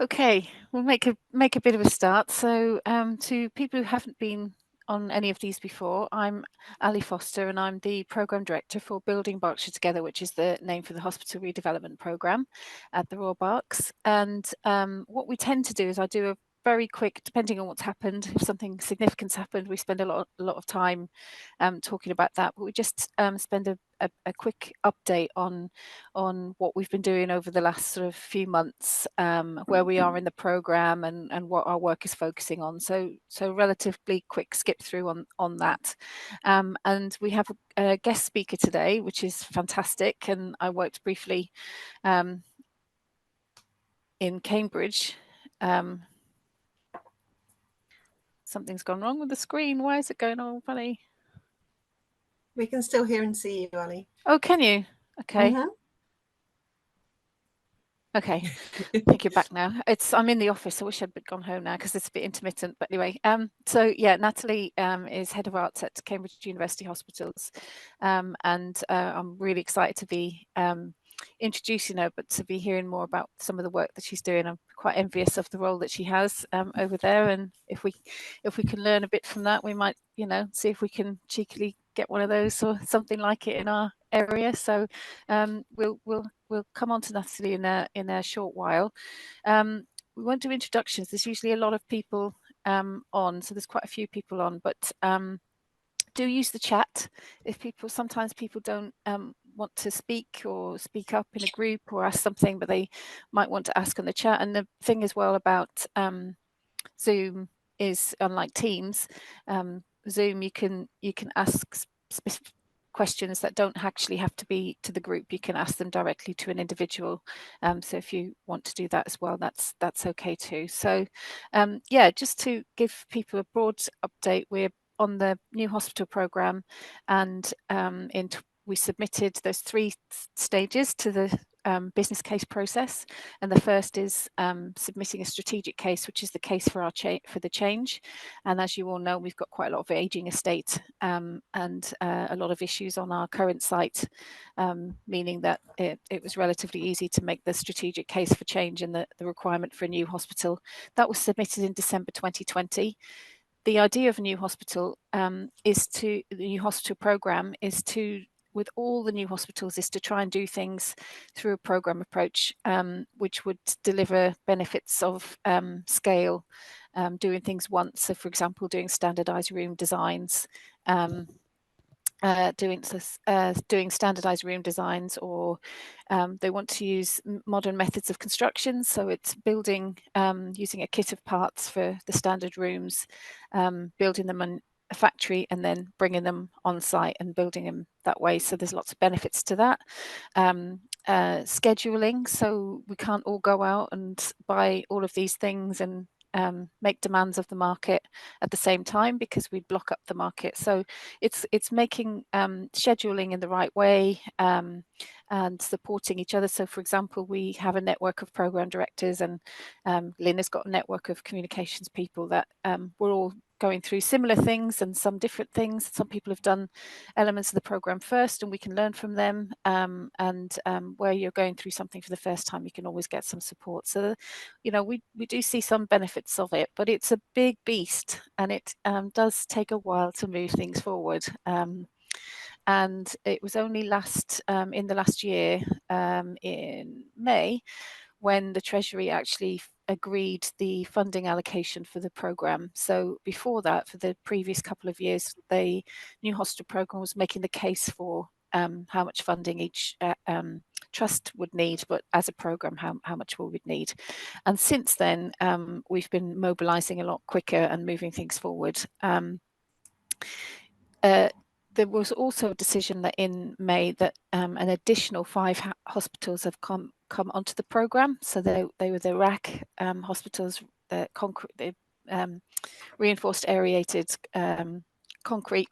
Okay, we'll make a bit of a start. So, to people who haven't been on any of these before, I'm Ali Foster, and I'm the program director for Building Berkshire Together, which is the name for the hospital redevelopment program at the Royal Berks. And what we tend to do is I do a very quick, depending on what's happened. If something significant's happened, we spend a lot of time talking about that. But we just spend a quick update on what we've been doing over the last sort of few months, where we are in the program, and what our work is focusing on. So relatively quick skip through on that. And we have a guest speaker today, which is fantastic. And I worked briefly in Cambridge. Something's gone wrong with the screen. Why is it going all funny? We can still hear and see you, Ali. Oh, can you? Okay. Okay, I think you're back now. I'm in the office. I wish I'd gone home now because it's a bit intermittent. But anyway, so yeah, Natalie is head of arts at Cambridge University Hospitals, and I'm really excited to be introducing her, but to be hearing more about some of the work that she's doing. I'm quite envious of the role that she has over there, and if we can learn a bit from that, we might, see if we can cheekily get one of those or something like it in our area. So we'll come on to Natalie in a short while. We won't do introductions. There's usually a lot of people on, so there's quite a few people on, but do use the chat. Sometimes people don't want to speak or speak up in a group or ask something, but they might want to ask on the chat. And the thing as well about Zoom is, unlike Teams, Zoom, you can ask specific questions that don't actually have to be to the group. You can ask them directly to an individual. So if you want to do that as well, that's okay too. So yeah, just to give people a broad update, we're on the new hospital program, and we submitted those 3 stages to the business case process, and the first is submitting a strategic case, which is the case for for the change. And as you all know, we've got quite a lot of aging estate and a lot of issues on our current site, meaning that it was relatively easy to make the strategic case for change and the requirement for a new hospital. That was submitted in December 2020. The idea of a new hospital the new hospital program is to, with all the new hospitals, is to try and do things through a program approach, which would deliver benefits of scale, doing things once. So, for example, doing standardized room designs, doing standardized room designs, or they want to use modern methods of construction. So it's building using a kit of parts for the standard rooms, building them in a factory and then bringing them on site and building them that way. So there's lots of benefits to that. Scheduling, so we can't all go out and buy all of these things and make demands of the market at the same time, because we'd block up the market. So it's making scheduling in the right way and supporting each other. So, for example, we have a network of program directors, and Lynn has got a network of communications people that we're all going through similar things and some different things. Some people have done elements of the program first and we can learn from them, and where you're going through something for the first time, you can always get some support. So we do see some benefits of it, but it's a big beast, and it does take a while to move things forward. And it was only in the last year, in May, when the Treasury actually agreed the funding allocation for the programme. So before that, for the previous couple of years, the new hospital programme was making the case for how much funding each trust would need, but as a programme, how much we would need. And since then, we've been mobilising a lot quicker and moving things forward. There was also a decision that in May that an additional 5 hospitals have come onto the programme. So they were the RAC hospitals, the reinforced aerated concrete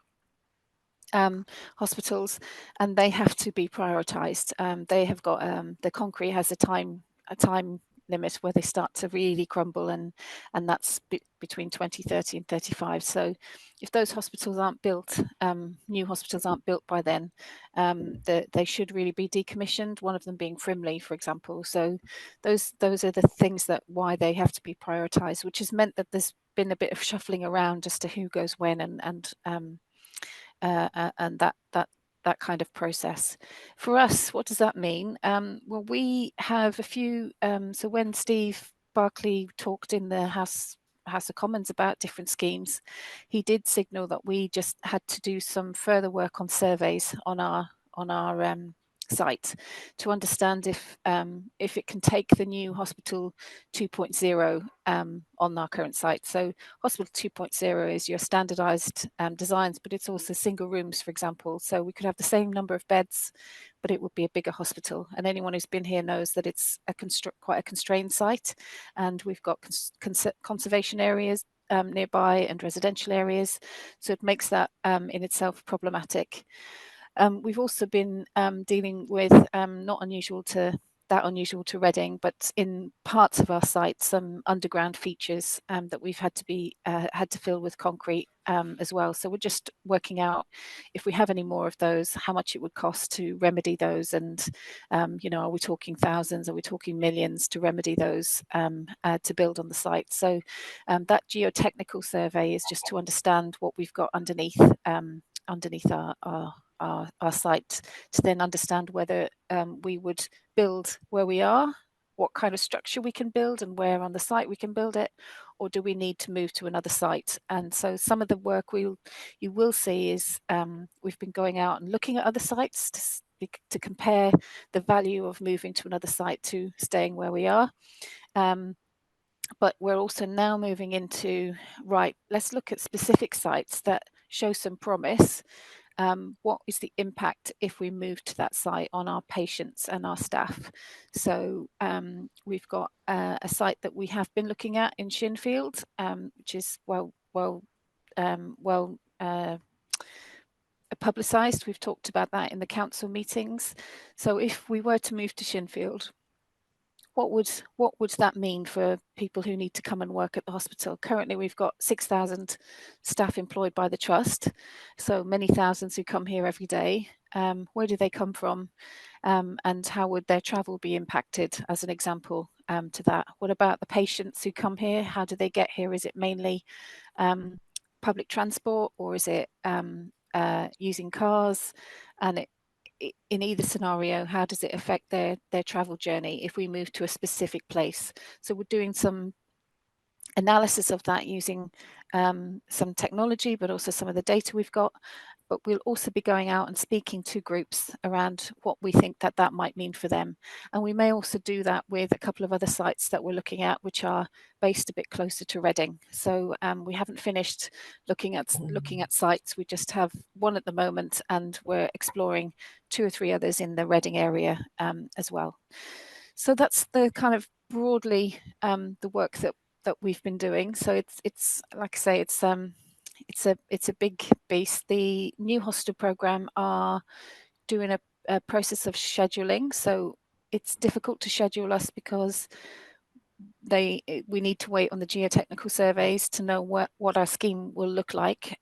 hospitals, and they have to be prioritised. They have got the concrete has a time limit where they start to really crumble, and that's between 2030 and 35. So if those hospitals aren't built, new hospitals aren't built by then, they should really be decommissioned, one of them being Frimley, for example. So those are the things that why they have to be prioritised, which has meant that there's been a bit of shuffling around as to who goes when, and that kind of process. For us, what does that mean? Well, we have a few, so when Steve Barclay talked in the House of Commons about different schemes, he did signal that we just had to do some further work on surveys on our site to understand if it can take the new Hospital 2.0 on our current site. So Hospital 2.0 is your standardized designs, but it's also single rooms, for example. So we could have the same number of beds, but it would be a bigger hospital. And anyone who's been here knows that it's quite a constrained site, and we've got conservation areas nearby and residential areas. So it makes that in itself problematic. We've also been dealing with not unusual to Reading, but in parts of our site, some underground features that we've had to fill with concrete as well. So we're just working out if we have any more of those, how much it would cost to remedy those, and are we talking thousands, are we talking millions to remedy those to build on the site? So that geotechnical survey is just to understand what we've got underneath our site, to then understand whether we would build where we are, what kind of structure we can build, and where on the site we can build it, or do we need to move to another site? And so some of the work you will see is we've been going out and looking at other sites to compare the value of moving to another site to staying where we are. But we're also now moving into, right, let's look at specific sites that show some promise. What is the impact if we move to that site on our patients and our staff? So we've got a site that we have been looking at in Shinfield, which is well publicised. We've talked about that in the council meetings. So if we were to move to Shinfield, what would that mean for people who need to come and work at the hospital? Currently, we've got 6,000 staff employed by the trust, so many thousands who come here every day. Where do they come from, and how would their travel be impacted, as an example, to that? What about the patients who come here? How do they get here? Is it mainly public transport, or is it using cars? And in either scenario, how does it affect their travel journey if we move to a specific place? So we're doing some analysis of that using some technology, but also some of the data we've got. But we'll also be going out and speaking to groups around what we think that might mean for them. And we may also do that with a couple of other sites that we're looking at, which are based a bit closer to Reading. So we haven't finished looking at sites. We just have one at the moment, and we're exploring 2 or 3 others in the Reading area as well. So that's the kind of broadly the work that we've been doing. So it's like I say, it's a big beast. The new hostel program are doing a process of scheduling, so it's difficult to schedule us because we need to wait on the geotechnical surveys to know what our scheme will look like.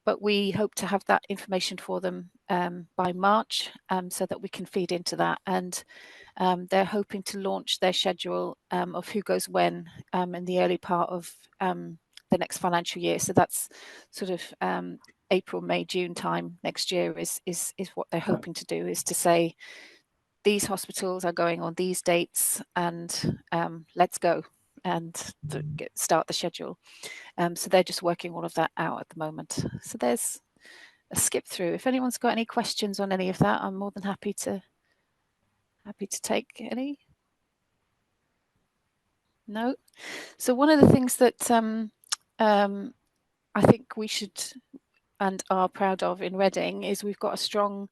But we hope to have that information for them by March, so that we can feed into that. And they're hoping to launch their schedule of who goes when in the early part of the next financial year. So that's sort of April, May, June time next year is what they're hoping to do, is to say these hospitals are going on these dates, and let's go and start the schedule. So they're just working all of that out at the moment. So there's a skip through. If anyone's got any questions on any of that, I'm more than happy to take any. No. So one of the things that I think we should and are proud of in Reading is we've got a strong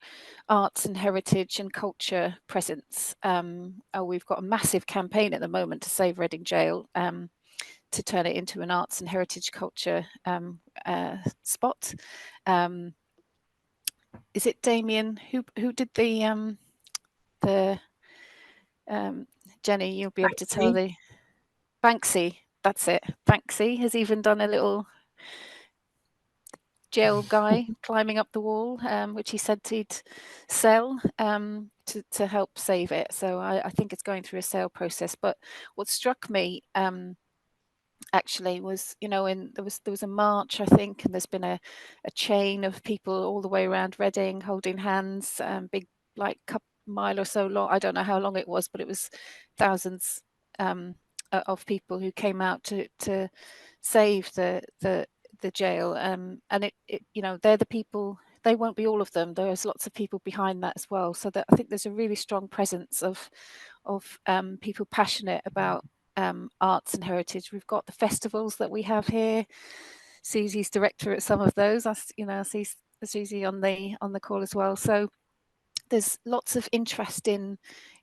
arts and heritage and culture presence. We've got a massive campaign at the moment to save Reading Jail, to turn it into an arts and heritage culture spot. Is it Damien who did the Jenny, you'll be able to tell Banksy. the Banksy. That's it. Banksy has even done a little jail guy climbing up the wall, which he said he'd sell to help save it. So I think it's going through a sale process. But what struck me actually was, you know, there was a march, I think, and there's been a chain of people all the way around Reading holding hands, big, like, mile or so long. I don't know how long it was, but it was thousands of people who came out to save the jail, and it you know, they're the people. They won't be all of them. There's lots of people behind that as well. So that I think there's a really strong presence of people passionate about arts and heritage. We've got the festivals that we have here. Susie's director at some of those. I see Susie on the call as well. So there's lots of interest in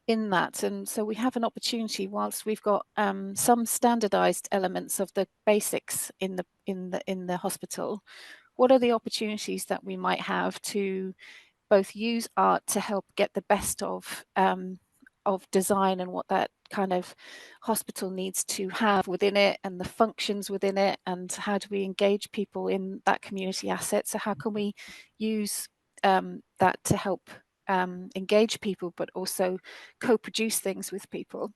that, and so we have an opportunity. Whilst we've got some standardized elements of the basics in the hospital, what are the opportunities that we might have to both use art to help get the best of design and what that kind of hospital needs to have within it, and the functions within it, and how do we engage people in that community asset? So how can we use that to help engage people, but also co-produce things with people?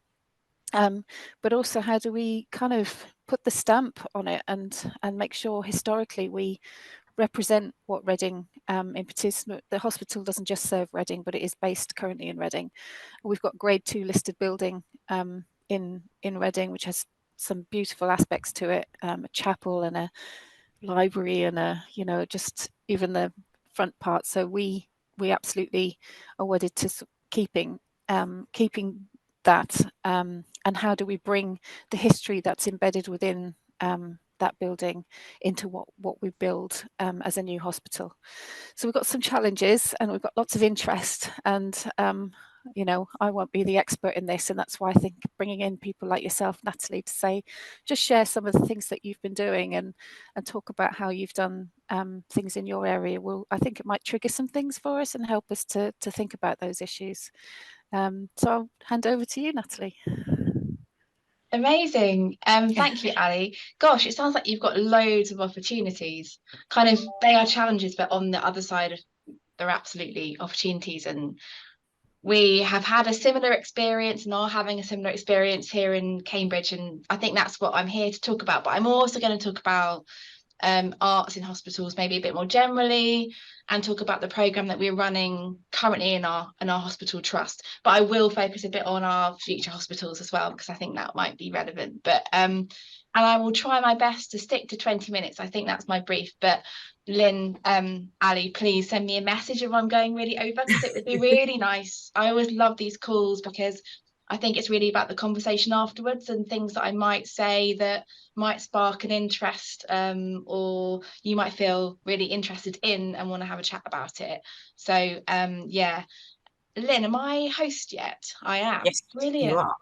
But also, how do we kind of put the stamp on it and make sure historically we represent what Reading, in particular, the hospital doesn't just serve Reading, but it is based currently in Reading. We've got grade 2 listed building in Reading, which has some beautiful aspects to it, a chapel and a library and just even the front part. So we absolutely are wedded to keeping that, and how do we bring the history that's embedded within that building into what we build as a new hospital. So we've got some challenges and we've got lots of interest, and I won't be the expert in this, and that's why I think bringing in people like yourself, Natalie, to say, just share some of the things that you've been doing and talk about how you've done things in your area. I think it might trigger some things for us and help us to think about those issues. So I'll hand over to you, Natalie. Amazing. Thank you, Ali. Gosh, it sounds like you've got loads of opportunities. Kind of, they are challenges, but on the other side, they're absolutely opportunities. And we have had a similar experience and are having a similar experience here in Cambridge. And I think that's what I'm here to talk about. But I'm also going to talk about arts in hospitals, maybe a bit more generally, and talk about the programme that we're running currently in our hospital trust. But I will focus a bit on our future hospitals as well, because I think that might be relevant. But and I will try my best to stick to 20 minutes. I think that's my brief. But Lynn, Ali, please send me a message if I'm going really over, because it would be really nice. I always love these calls because I think it's really about the conversation afterwards and things that I might say that might spark an interest, or you might feel really interested in and want to have a chat about it. So yeah, Lynn, am I host yet? I am. Yes, Brilliant. you are.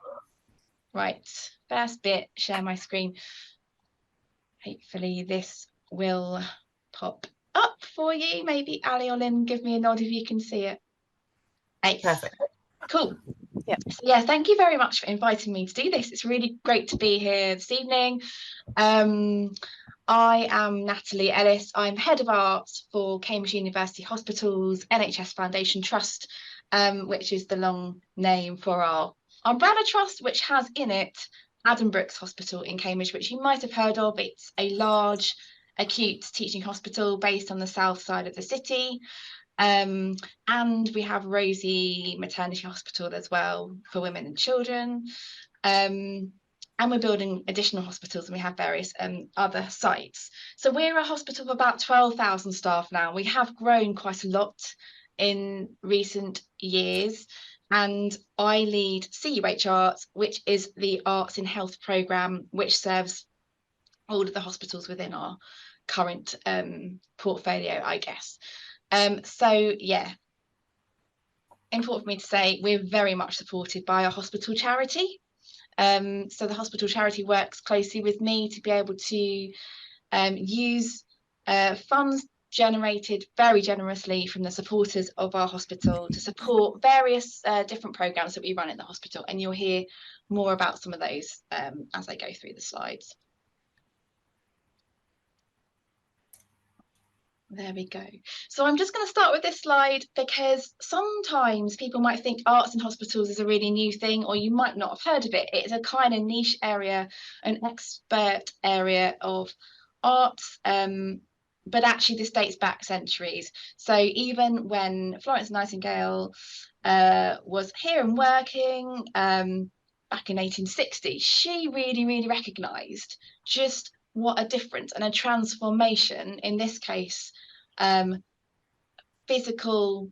Right, first bit, share my screen. Hopefully this will pop up for you. Maybe Ali or Lynn, give me a nod if you can see it. Hey. Perfect. Cool. Yeah. So yeah, thank you very much for inviting me to do this. It's really great to be here this evening. I am Natalie Ellis. I'm Head of Arts for Cambridge University Hospitals NHS Foundation Trust, which is the long name for our umbrella trust, which has in it Adam Brooks Hospital in Cambridge, which you might have heard of. It's a large acute teaching hospital based on the south side of the city. And we have Rosie Maternity Hospital as well for women and children. And we're building additional hospitals, and we have various other sites. So we're a hospital of about 12,000 staff now. We have grown quite a lot in recent years. And I lead CUH Arts, which is the Arts in Health programme, which serves all of the hospitals within our current portfolio, I guess. So yeah, important for me to say we're very much supported by our hospital charity. So the hospital charity works closely with me to be able to use funds generated very generously from the supporters of our hospital to support various different programs that we run in the hospital, and you'll hear more about some of those as I go through the slides. There we go. So I'm just going to start with this slide because sometimes people might think arts in hospitals is a really new thing, or you might not have heard of it. It's a kind of niche area, an expert area of arts, but actually this dates back centuries. So even when Florence Nightingale was here and working back in 1860, she really recognised just what a difference and a transformation, in this case, physical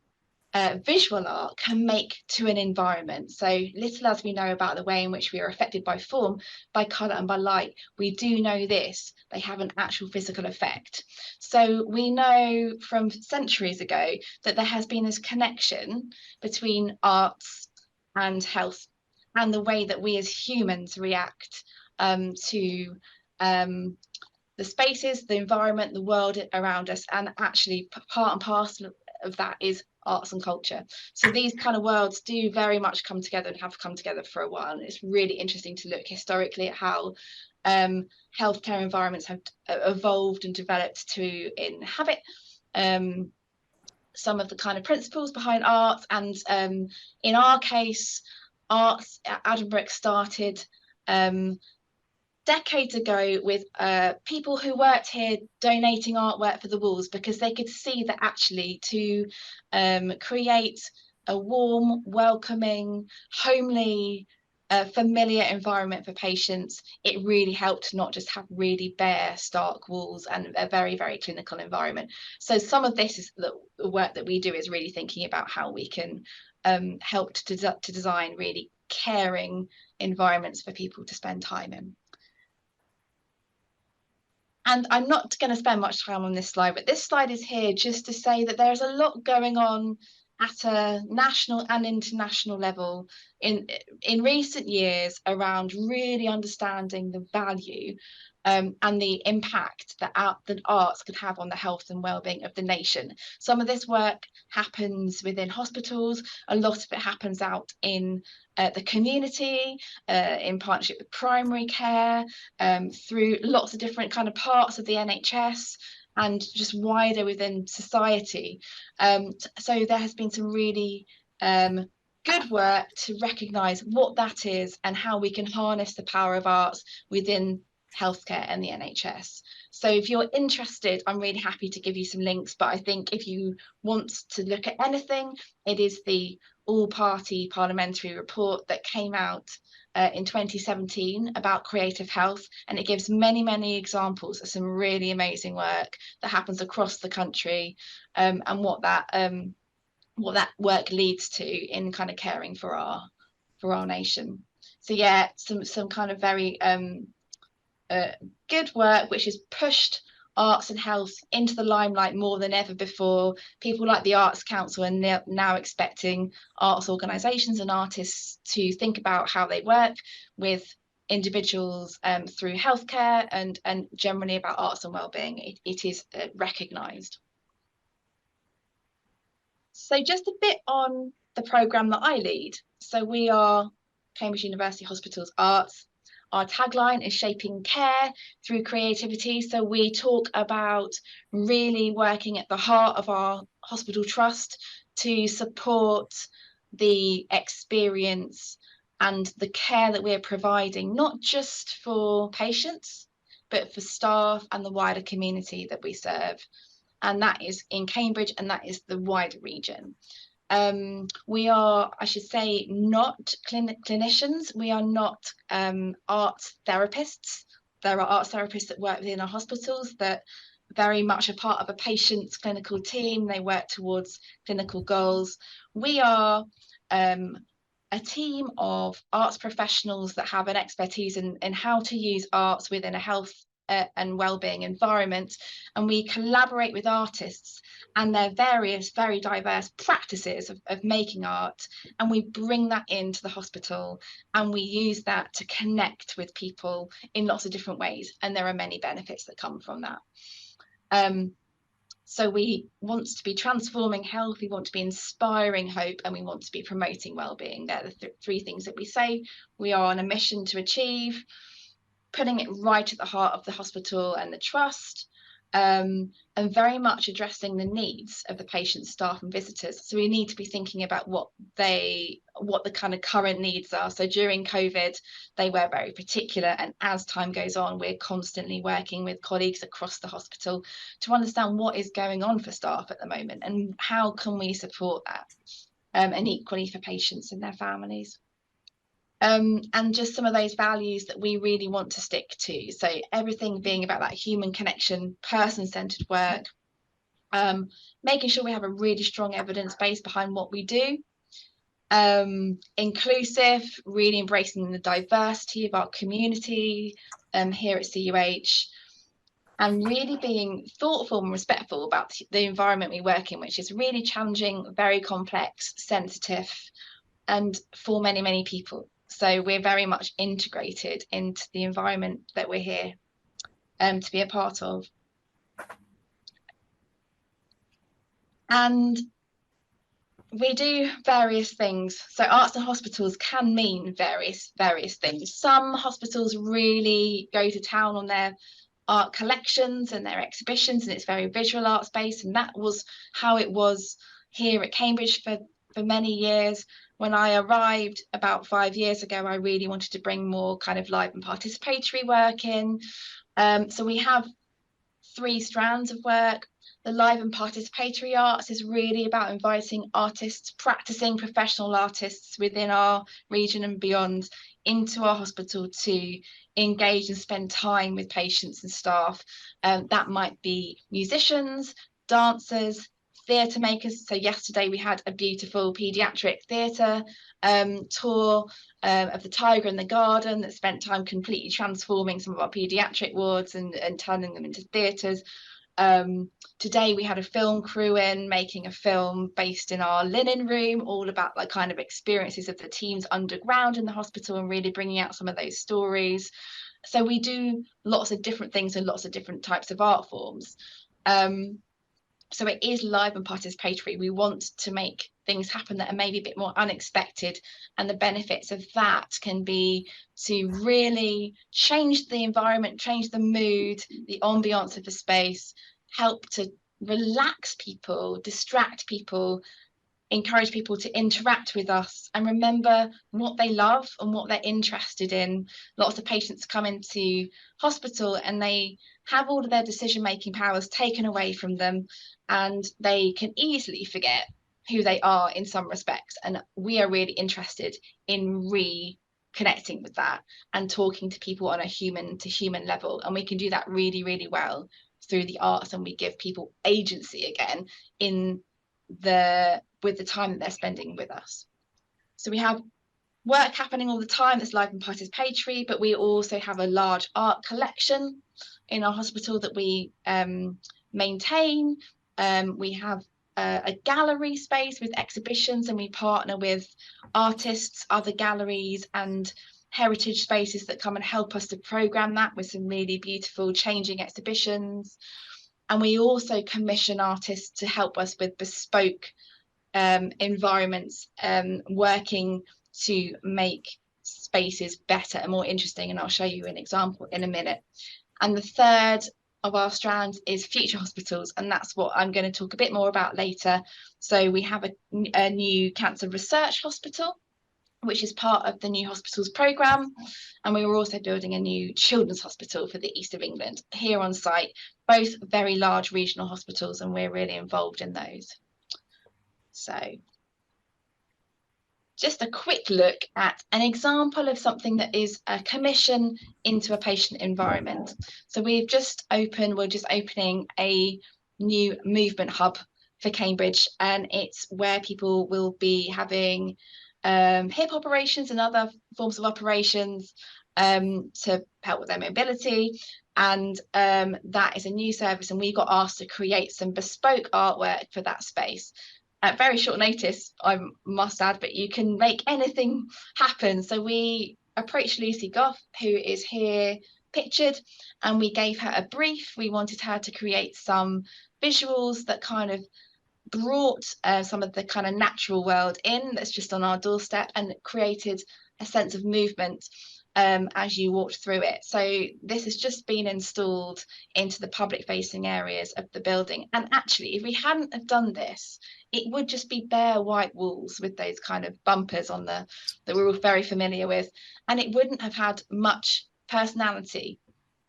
visual art can make to an environment. So little as we know about the way in which we are affected by form, by colour and by light, we do know this, they have an actual physical effect. So we know from centuries ago that there has been this connection between arts and health, and the way that we as humans react to the spaces, the environment, the world around us, and actually part and parcel of that is arts and culture. So these kind of worlds do very much come together and have come together for a while, and it's really interesting to look historically at how healthcare environments have evolved and developed to inhabit some of the kind of principles behind arts. And in our case, arts at Addenbrooke started decades ago with people who worked here donating artwork for the walls, because they could see that actually to create a warm, welcoming, homely, familiar environment for patients, it really helped to not just have really bare, stark walls and a very clinical environment. So some of this is the work that we do is really thinking about how we can help to design really caring environments for people to spend time in. And I'm not going to spend much time on this slide, but this slide is here just to say that there's a lot going on at a national and international level in recent years around really understanding the value and the impact that arts can have on the health and well-being of the nation. Some of this work happens within hospitals, a lot of it happens out in the community, in partnership with primary care, through lots of different kind of parts of the NHS, and just wider within society. So there has been some really good work to recognise what that is and how we can harness the power of arts within healthcare and the NHS. So if you're interested, I'm really happy to give you some links, but I think if you want to look at anything, it is the all-party parliamentary report that came out in 2017 about creative health, and it gives many examples of some really amazing work that happens across the country, and what that work leads to in kind of caring for our nation. So yeah, some kind of very good work which has pushed arts and health into the limelight more than ever before. People like the Arts Council are now expecting arts organisations and artists to think about how they work with individuals through healthcare and generally about arts and wellbeing. It is recognised. So just a bit on the programme that I lead. So we are Cambridge University Hospitals Arts. Our tagline is shaping care through creativity. So we talk about really working at the heart of our hospital trust to support the experience and the care that we're providing, not just for patients, but for staff and the wider community that we serve. And that is in Cambridge, and that is the wider region. We are, I should say, not clinicians. We are not arts therapists. There are arts therapists that work within our hospitals that very much are part of a patient's clinical team. They work towards clinical goals. We are a team of arts professionals that have an expertise in how to use arts within a health and wellbeing environment, and we collaborate with artists and their various very diverse practices of making art, and we bring that into the hospital and we use that to connect with people in lots of different ways, and there are many benefits that come from that. So we want to be transforming health, we want to be inspiring hope, and we want to be promoting wellbeing. They're the three things that we say we are on a mission to achieve, putting it right at the heart of the hospital and the trust, and very much addressing the needs of the patients, staff and visitors. So we need to be thinking about what the kind of current needs are. So during COVID, they were very particular, and as time goes on, we're constantly working with colleagues across the hospital to understand what is going on for staff at the moment and how can we support that, and equally for patients and their families. And just some of those values that we really want to stick to. So everything being about that human connection, person-centered work, making sure we have a really strong evidence base behind what we do, inclusive, really embracing the diversity of our community here at CUH, and really being thoughtful and respectful about the environment we work in, which is really challenging, very complex, sensitive, and for many, many people. So we're very much integrated into the environment that we're here to be a part of. And we do various things. So arts and hospitals can mean various things. Some hospitals really go to town on their art collections and their exhibitions, and it's very visual arts based, and that was how it was here at Cambridge for many years. When I arrived about 5 years ago, I really wanted to bring more kind of live and participatory work in. So we have 3 strands of work. The live and participatory arts is really about inviting artists, practicing professional artists within our region and beyond, into our hospital to engage and spend time with patients and staff. That might be musicians, dancers, theatre makers. So yesterday we had a beautiful paediatric theatre tour of the Tiger and the Garden that spent time completely transforming some of our paediatric wards and turning them into theatres. Today we had a film crew in making a film based in our linen room, all about like kind of experiences of the teams underground in the hospital and really bringing out some of those stories. So we do lots of different things and lots of different types of art forms. So it is live and participatory. We want to make things happen that are maybe a bit more unexpected, and the benefits of that can be to really change the environment, change the mood, the ambiance of the space, help to relax people, distract people, encourage people to interact with us and remember what they love and what they're interested in. Lots of patients come into hospital and they have all of their decision-making powers taken away from them, and they can easily forget who they are in some respects. And we are really interested in reconnecting with that and talking to people on a human to human level. And we can do that really, really well through the arts, and we give people agency again with the time that they're spending with us. So we have work happening all the time that's live and participatory, but we also have a large art collection in our hospital that we maintain. We have a gallery space with exhibitions, and we partner with artists, other galleries and heritage spaces that come and help us to programme that with some really beautiful changing exhibitions. And we also commission artists to help us with bespoke environments, working to make spaces better and more interesting. And I'll show you an example in a minute. And the third of our strands is future hospitals, and that's what I'm going to talk a bit more about later. So we have a new cancer research hospital, which is part of the New Hospitals programme, and we were also building a new children's hospital for the East of England here on site, both very large regional hospitals, and we're really involved in those. So just a quick look at an example of something that is a commission into a patient environment. So we're just opening a new movement hub for Cambridge, and it's where people will be having hip operations and other forms of operations to help with their mobility. And that is a new service, and we got asked to create some bespoke artwork for that space. At very short notice, I must add, but you can make anything happen. So we approached Lucy Goff, who is here pictured, and we gave her a brief. We wanted her to create some visuals that kind of brought some of the kind of natural world in that's just on our doorstep, and created a sense of movement as you walked through it. So this has just been installed into the public facing areas of the building. And actually, if we hadn't have done this, it would just be bare white walls with those kind of bumpers on that we're all very familiar with, and it wouldn't have had much personality.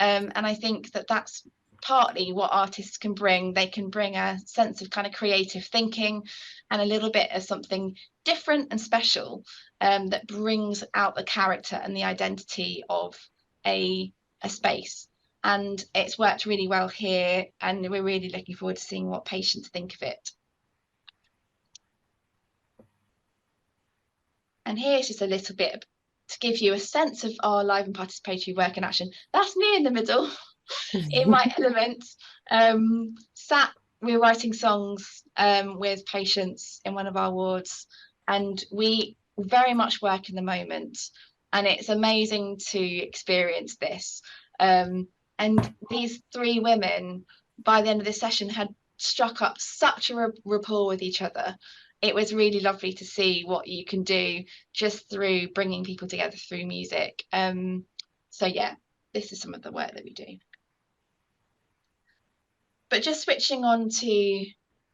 And I think that that's partly what artists can bring. They can bring a sense of kind of creative thinking and a little bit of something different and special that brings out the character and the identity of a space. And it's worked really well here, and we're really looking forward to seeing what patients think of it. And here's just a little bit to give you a sense of our live and participatory work in action. That's me in the middle. In my element, we're writing songs with patients in one of our wards, and we very much work in the moment, and it's amazing to experience this. And these three women, by the end of this session, had struck up such a rapport with each other. It was really lovely to see what you can do just through bringing people together through music. So yeah, this is some of the work that we do. But just switching on to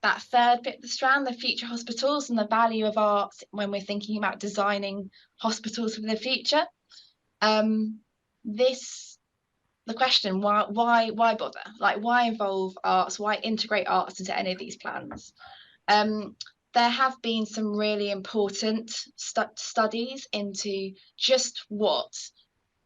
that third bit of the strand, the future hospitals and the value of art when we're thinking about designing hospitals for the future. The question, why bother? Like, why involve arts? Why integrate arts into any of these plans? There have been some really important studies into just what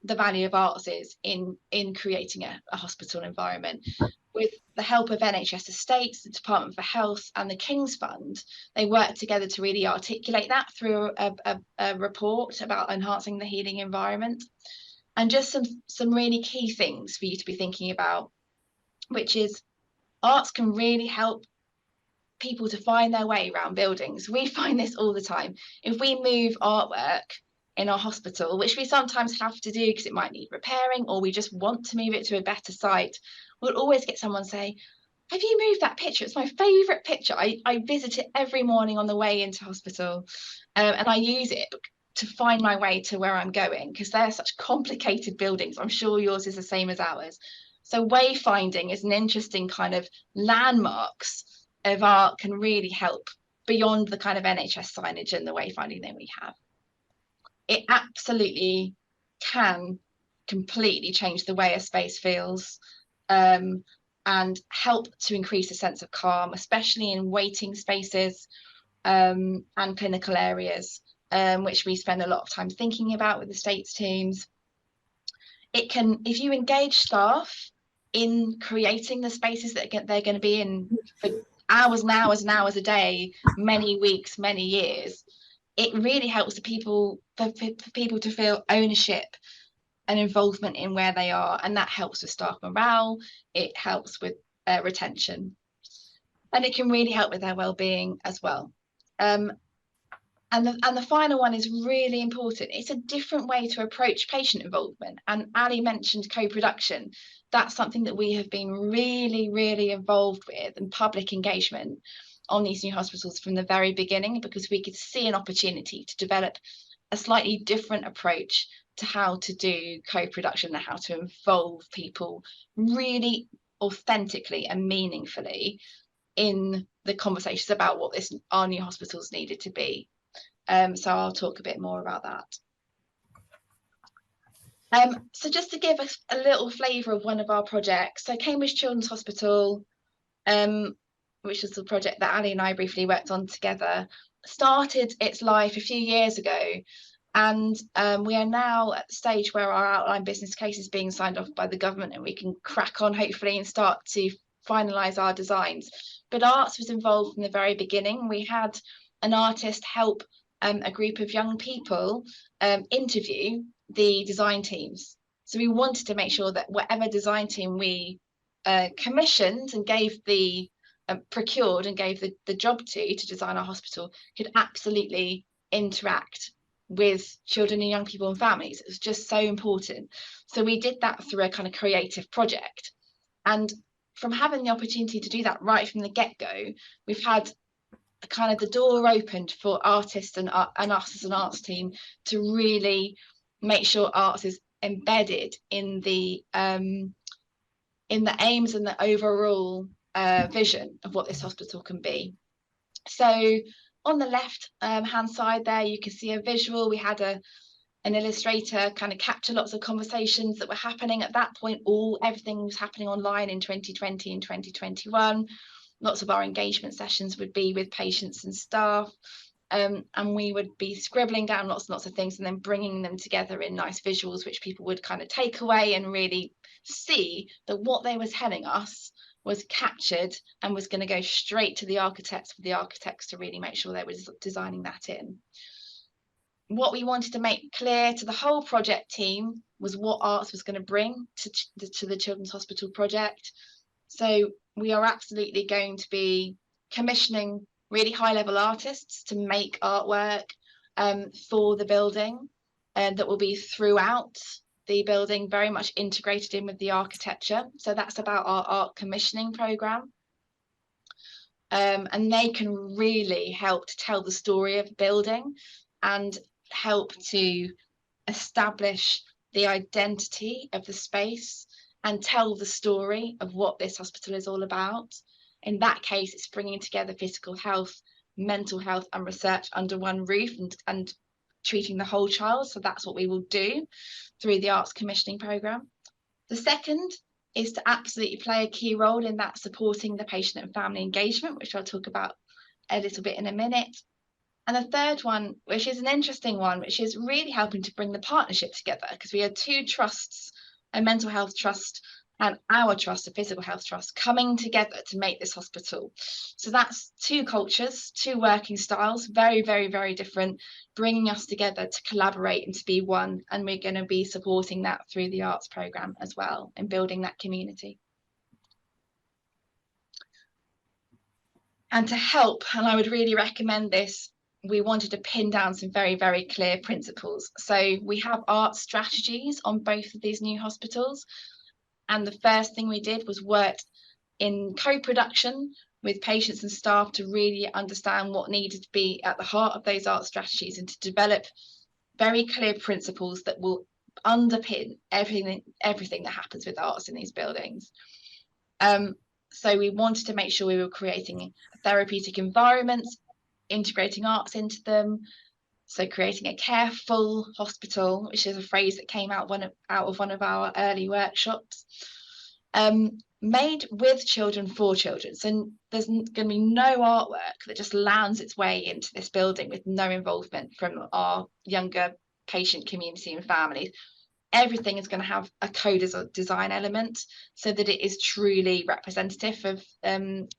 the value of arts is in creating a hospital environment. With the help of NHS Estates, the Department for Health and the King's Fund, they work together to really articulate that through a report about enhancing the healing environment. And just some really key things for you to be thinking about, which is arts can really help people to find their way around buildings. We find this all the time. If we move artwork in our hospital, which we sometimes have to do because it might need repairing, or we just want to move it to a better site, we'll always get someone say, have you moved that picture? It's my favourite picture. I visit it every morning on the way into hospital, and I use it to find my way to where I'm going, because they're such complicated buildings. I'm sure yours is the same as ours. So wayfinding is an interesting kind of landmarks of art, can really help beyond the kind of NHS signage and the wayfinding that we have. It absolutely can completely change the way a space feels, and help to increase a sense of calm, especially in waiting spaces and clinical areas, which we spend a lot of time thinking about with the Estates teams. It can, if you engage staff in creating the spaces that they're going to be in for hours and hours and hours a day, many weeks, many years, it really helps the people, for people to feel ownership and involvement in where they are, and that helps with staff morale. It helps with retention, and it can really help with their well-being as well. And the final one is really important. It's a different way to approach patient involvement, and Ali mentioned co-production. That's something that we have been really, really involved with, and public engagement on these new hospitals from the very beginning, because we could see an opportunity to develop a slightly different approach to how to do co-production and how to involve people really authentically and meaningfully in the conversations about what our new hospitals needed to be. So I'll talk a bit more about that. So just to give us a little flavour of one of our projects, so Cambridge Children's Hospital, which is the project that Ali and I briefly worked on together, started its life a few years ago, and we are now at the stage where our outline business case is being signed off by the government, and we can crack on hopefully and start to finalise our designs. But arts was involved from the very beginning. We had an artist help a group of young people interview the design teams. So we wanted to make sure that whatever design team we commissioned and gave the procured and gave the job to design our hospital could absolutely interact with children and young people and families. It was just so important. So we did that through a kind of creative project. And from having the opportunity to do that right from the get-go, we've had kind of the door opened for artists and us as an arts team to really make sure arts is embedded in the aims and the overall vision of what this hospital can be. So on the left hand side there, you can see a visual. We had an illustrator kind of capture lots of conversations that were happening at that point. Everything was happening online in 2020 and 2021. Lots of our engagement sessions would be with patients and staff, and we would be scribbling down lots and lots of things and then bringing them together in nice visuals, which people would kind of take away and really see that what they were telling us was captured and was going to go straight to the architects for the architects to really make sure they were designing that in. What we wanted to make clear to the whole project team was what arts was going to bring to the Children's Hospital project. So we are absolutely going to be commissioning really high-level artists to make artwork for the building, and that will be throughout the building, very much integrated in with the architecture. So that's about our art commissioning programme. And they can really help to tell the story of the building and help to establish the identity of the space and tell the story of what this hospital is all about. In that case, it's bringing together physical health, mental health and research under one roof and treating the whole child. So that's what we will do through the arts commissioning programme. The second is to absolutely play a key role in that, supporting the patient and family engagement, which I'll talk about a little bit in a minute. And the third one, which is an interesting one, which is really helping to bring the partnership together, because we had two trusts, a mental health trust and our trust, a physical health trust, coming together to make this hospital. So that's two cultures, two working styles, very, very, very different, bringing us together to collaborate and to be one. And we're going to be supporting that through the arts programme as well and building that community. And to help, and I would really recommend this, we wanted to pin down some very, very clear principles. So we have art strategies on both of these new hospitals. And the first thing we did was work in co-production with patients and staff to really understand what needed to be at the heart of those art strategies and to develop very clear principles that will underpin everything that happens with arts in these buildings. So we wanted to make sure we were creating therapeutic environments, integrating arts into them. So creating a careful hospital, which is a phrase that came out of one of our early workshops, made with children for children. So there's going to be no artwork that just lands its way into this building with no involvement from our younger patient community and families. Everything is going to have a co-design element so that it is truly representative of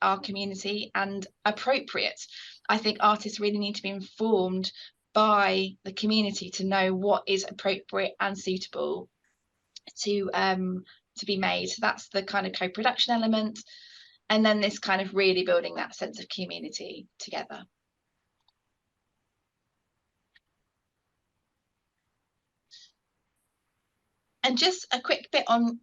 our community and appropriate. I think artists really need to be informed by the community to know what is appropriate and suitable to be made. So that's the kind of co-production element, and then this kind of really building that sense of community together. And just a quick bit on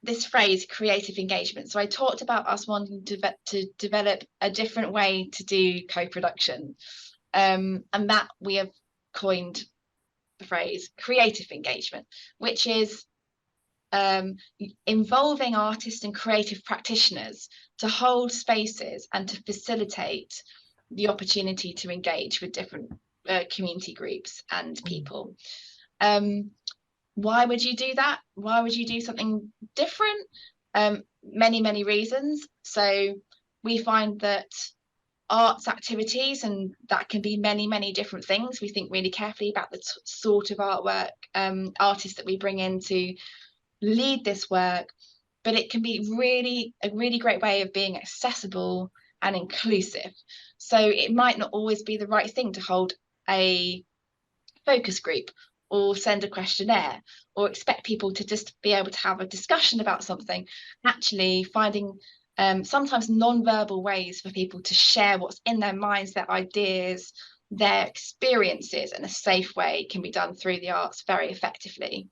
this phrase, creative engagement. So I talked about us wanting to develop a different way to do co-production. And that we have coined the phrase creative engagement, which is involving artists and creative practitioners to hold spaces and to facilitate the opportunity to engage with different community groups and people. Why would you do that? Why would you do something different? Many reasons. So we find that arts activities, and that can be many different things. We think really carefully about the sort of artwork, artists that we bring in to lead this work, but it can be a really great way of being accessible and inclusive. So it might not always be the right thing to hold a focus group or send a questionnaire or expect people to just be able to have a discussion about something. Actually finding sometimes non-verbal ways for people to share what's in their minds, their ideas, their experiences in a safe way can be done through the arts very effectively.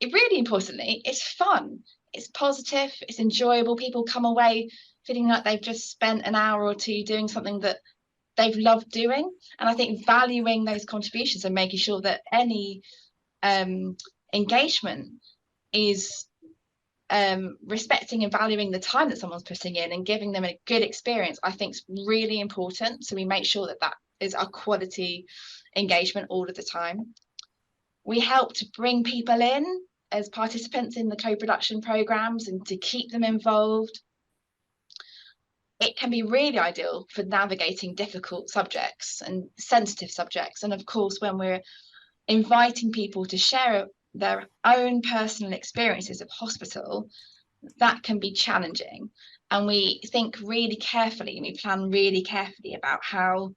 Really importantly, it's fun, it's positive, it's enjoyable. People come away feeling like they've just spent an hour or two doing something that they've loved doing. And I think valuing those contributions and making sure that any engagement is respecting and valuing the time that someone's putting in and giving them a good experience, I think is really important. So we make sure that that is our quality engagement all of the time. We help to bring people in as participants in the co-production programs and to keep them involved. It can be really ideal for navigating difficult subjects and sensitive subjects. And of course, when we're inviting people to share their own personal experiences of hospital, that can be challenging. And we think really carefully and we plan really carefully about how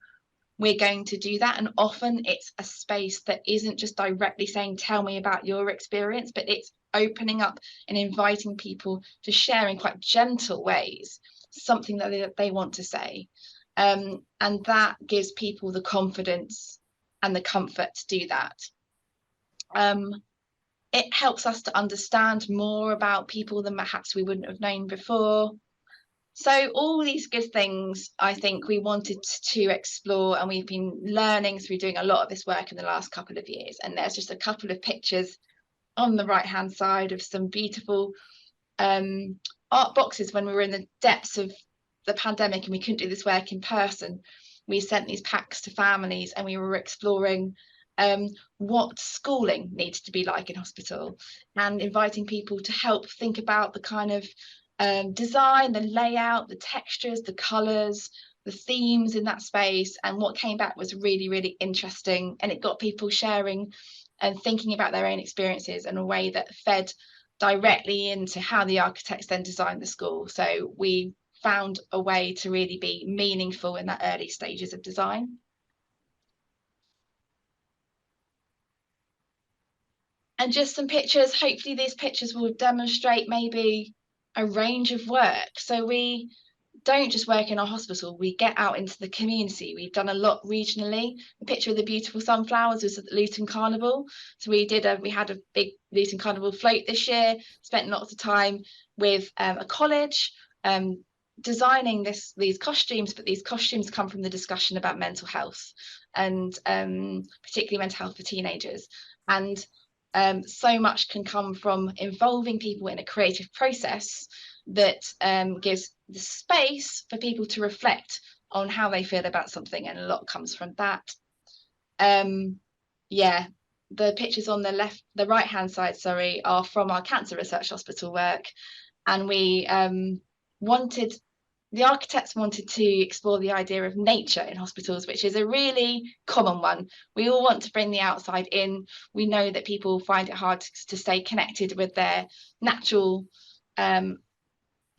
we're going to do that. And often it's a space that isn't just directly saying, tell me about your experience, but it's opening up and inviting people to share in quite gentle ways something that they want to say. And that gives people the confidence and the comfort to do that. It helps us to understand more about people than perhaps we wouldn't have known before. So all these good things, I think we wanted to explore, and we've been learning through doing a lot of this work in the last couple of years. And there's just a couple of pictures on the right hand side of some beautiful art boxes when we were in the depths of the pandemic and we couldn't do this work in person. We sent these packs to families and we were exploring what schooling needs to be like in hospital and inviting people to help think about the kind of design, the layout, the textures, the colours, the themes in that space. And what came back was really, really interesting, and it got people sharing and thinking about their own experiences in a way that fed directly into how the architects then designed the school. So we found a way to really be meaningful in that early stages of design. And just some pictures. Hopefully these pictures will demonstrate maybe a range of work. So we don't just work in our hospital, we get out into the community. We've done a lot regionally. The picture of the beautiful sunflowers was at the Luton Carnival. So we had a big Luton Carnival float this year, spent lots of time with a college designing these costumes, but these costumes come from the discussion about mental health and particularly mental health for teenagers. And so much can come from involving people in a creative process that gives the space for people to reflect on how they feel about something, and a lot comes from that. Yeah, the pictures on the right hand side, sorry, are from our cancer research hospital work, and we the architects wanted to explore the idea of nature in hospitals, which is a really common one. We all want to bring the outside in. We know that people find it hard to stay connected with their natural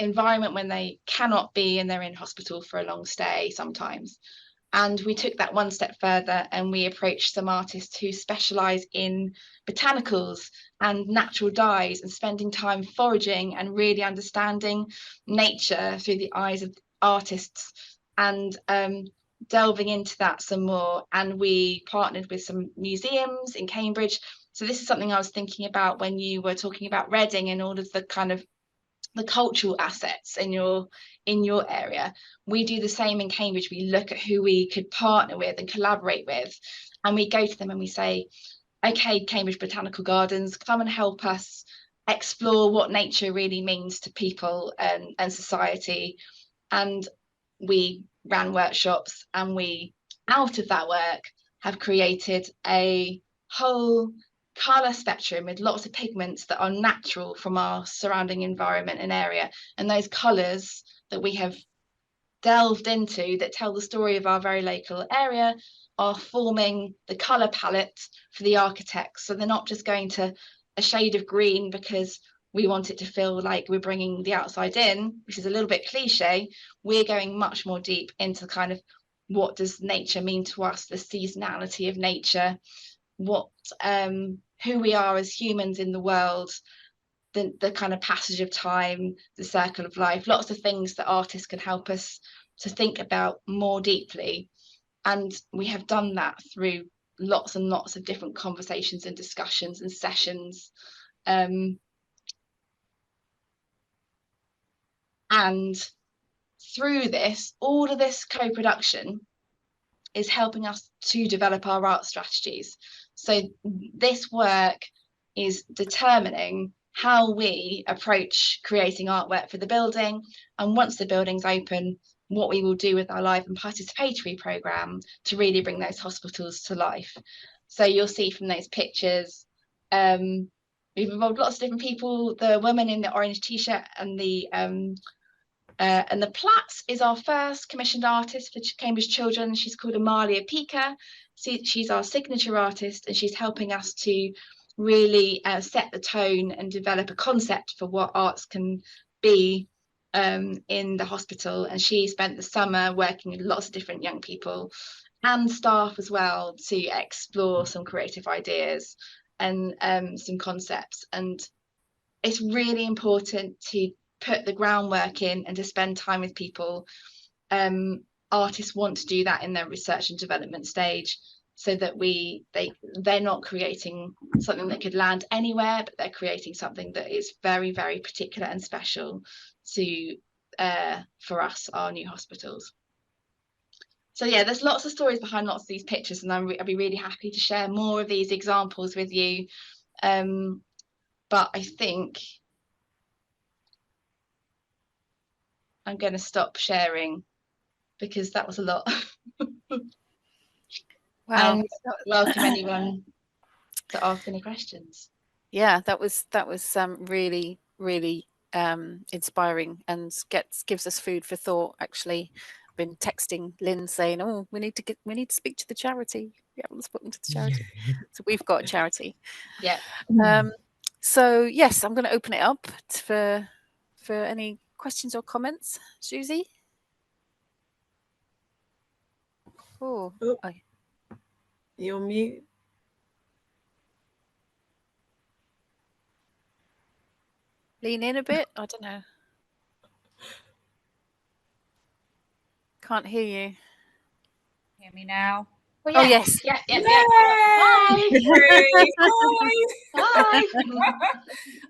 environment when they cannot be and they're in hospital for a long stay sometimes. And we took that one step further and we approached some artists who specialise in botanicals and natural dyes and spending time foraging and really understanding nature through the eyes of artists and delving into that some more. And we partnered with some museums in Cambridge. So this is something I was thinking about when you were talking about Reading and all of the kind of the cultural assets in your area. We do the same in Cambridge. We look at who we could partner with and collaborate with, and we go to them and we say, okay, Cambridge Botanical Gardens, come and help us explore what nature really means to people and society. And we ran workshops, and we, out of that work, have created a whole colour spectrum with lots of pigments that are natural from our surrounding environment and area. And those colours that we have delved into that tell the story of our very local area are forming the colour palette for the architects. So they're not just going to a shade of green because we want it to feel like we're bringing the outside in, which is a little bit cliche. We're going much more deep into kind of what does nature mean to us, the seasonality of nature, what who we are as humans in the world, the kind of passage of time, the circle of life, lots of things that artists can help us to think about more deeply. And we have done that through lots and lots of different conversations and discussions and sessions. And through this, all of this co-production is helping us to develop our art strategies. So this work is determining how we approach creating artwork for the building, and once the building's open, what we will do with our live and participatory programme to really bring those hospitals to life. So you'll see from those pictures, we've involved lots of different people. The woman in the orange t-shirt and the Platts is our first commissioned artist for Cambridge Children. She's called Amalia Pika. She's our signature artist, and she's helping us to really set the tone and develop a concept for what arts can be in the hospital. And she spent the summer working with lots of different young people and staff as well to explore some creative ideas and some concepts. And it's really important to put the groundwork in and to spend time with people. Artists want to do that in their research and development stage, so that they're not creating something that could land anywhere, but they're creating something that is very, very particular and special to for us, our new hospitals. So yeah, there's lots of stories behind lots of these pictures, and I'll be really happy to share more of these examples with you. But I think I'm going to stop sharing because that was a lot. Wow. And welcome anyone to ask any questions. Yeah, that was really, really inspiring, and gives us food for thought. Actually, I've been texting Lynn saying, "Oh, we need to speak to the charity. We haven't spoken to the charity." So we've got a charity. Yeah. So yes, I'm going to open it up for any questions or comments. Susie? Oh, You're mute. Lean in a bit. I don't know. Can't hear you. Hear me now? Well, Oh yes. Yeah. Yay! Hi. Hi! Hi.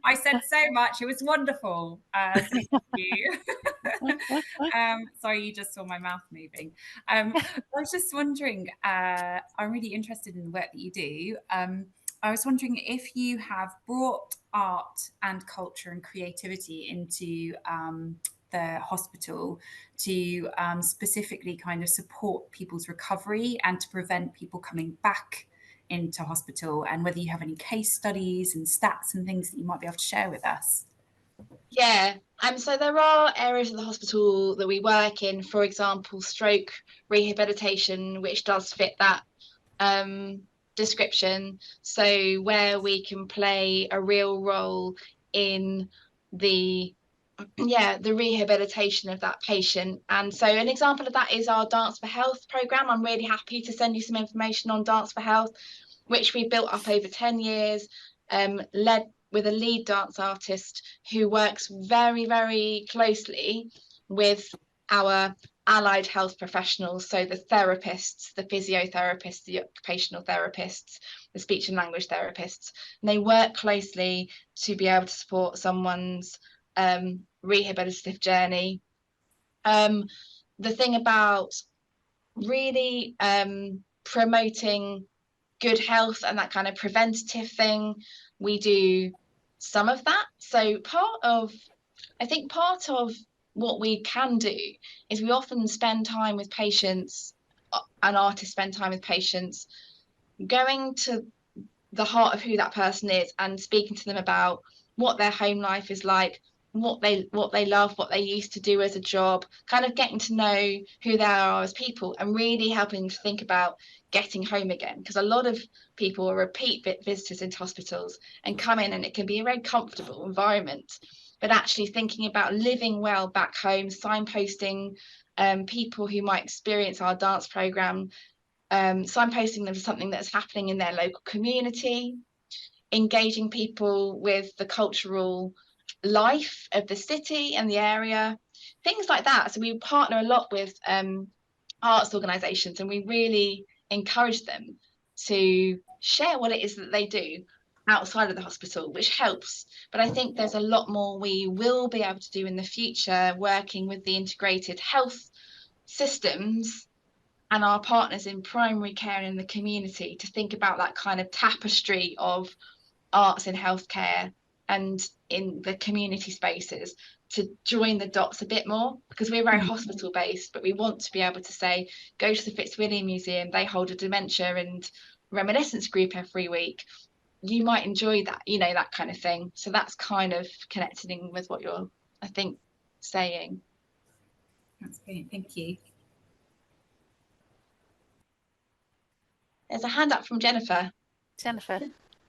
I said so much. It was wonderful. So thank you. Sorry, you just saw my mouth moving. I was just wondering, I'm really interested in the work that you do. I was wondering if you have brought art and culture and creativity into the hospital to specifically kind of support people's recovery and to prevent people coming back into hospital, and whether you have any case studies and stats and things that you might be able to share with us. Yeah, so there are areas of the hospital that we work in, for example, stroke rehabilitation, which does fit that description. So where we can play a real role in the rehabilitation of that patient. And so an example of that is our Dance for Health programme. I'm really happy to send you some information on Dance for Health, which we built up over 10 years, led with a lead dance artist who works very, very closely with our allied health professionals, so the therapists, the physiotherapists, the occupational therapists, the speech and language therapists, and they work closely to be able to support someone's rehabilitative journey. The thing about really promoting good health and that kind of preventative thing, we do some of that. So part of what we can do is we often spend time with patients, and artists spend time with patients, going to the heart of who that person is and speaking to them about what their home life is like, what they love, what they used to do as a job, kind of getting to know who they are as people, and really helping to think about getting home again. Because a lot of people are repeat visitors into hospitals and come in, and it can be a very comfortable environment, but actually thinking about living well back home, signposting people who might experience our dance programme, signposting them to something that's happening in their local community, engaging people with the cultural life of the city and the area, things like that. So we partner a lot with arts organisations, and we really encourage them to share what it is that they do outside of the hospital, which helps. But I think there's a lot more we will be able to do in the future, working with the integrated health systems and our partners in primary care and in the community, to think about that kind of tapestry of arts in healthcare and in the community spaces, to join the dots a bit more, because we're very hospital based, but we want to be able to say, go to the Fitzwilliam Museum, they hold a dementia and reminiscence group every week, you might enjoy that, you know, that kind of thing. So that's kind of connecting with what you're, I think, saying. That's brilliant, thank you. There's a hand up from Jennifer. Jennifer.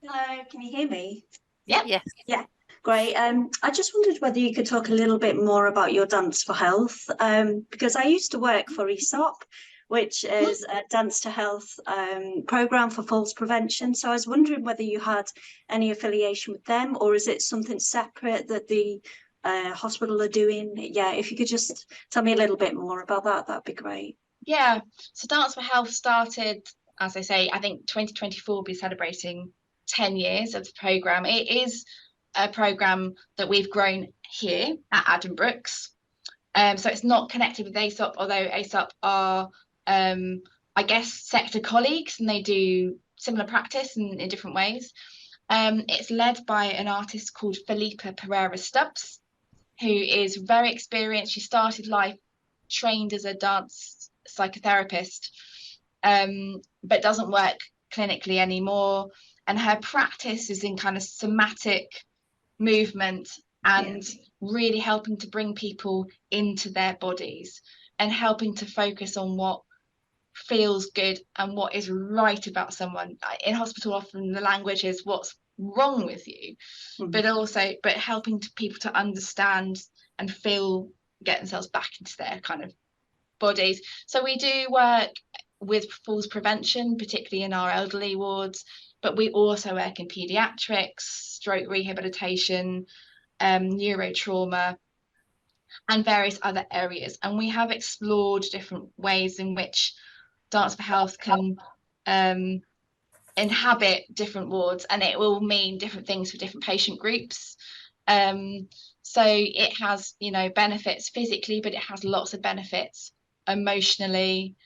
Hello, can you hear me? Yeah. Yes. Yeah, great. I just wondered whether you could talk a little bit more about your Dance for Health, because I used to work for ESOP, which is a Dance to Health program for falls prevention. So I was wondering whether you had any affiliation with them, or is it something separate that the hospital are doing? Yeah, if you could just tell me a little bit more about that, that'd be great. Yeah, so Dance for Health started, as I say, I think 2024 will be celebrating 10 years of the programme. It is a programme that we've grown here at Addenbrooke's. So it's not connected with ASOP, although ASOP are, I guess, sector colleagues, and they do similar practice in different ways. It's led by an artist called Felipa Pereira Stubbs, who is very experienced. She started life trained as a dance psychotherapist, but doesn't work clinically anymore. And her practice is in kind of somatic movement and really helping to bring people into their bodies and helping to focus on what feels good and what is right about someone. In hospital, often the language is what's wrong with you, but helping people to understand and feel, get themselves back into their kind of bodies. So we do work with falls prevention, particularly in our elderly wards, but we also work in paediatrics, stroke rehabilitation, neurotrauma, and various other areas. And we have explored different ways in which Dance for Health can inhabit different wards, and it will mean different things for different patient groups. So it has, you know, benefits physically, but it has lots of benefits emotionally,